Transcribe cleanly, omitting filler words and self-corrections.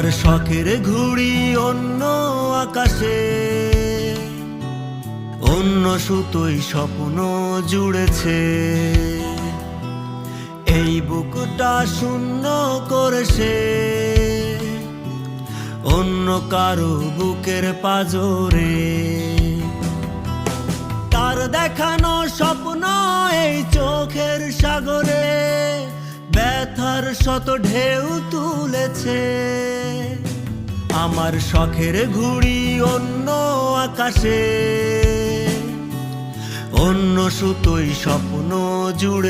আমার শখের ঘুড়ি অন্য আকাশে, অন্য সুতোই স্বপ্ন জুড়েছে। এই বুকটা শূন্য করেছে অন্য কারো বুকের পাজরে। তার দেখানো স্বপ্ন এই চোখের সাগরে ব্যথার শত ঢেউ তুলেছে। আমার শখের ঘুড়ি অন্য আকাশে, অন্য সুতোই স্বপ্ন জুড়ে।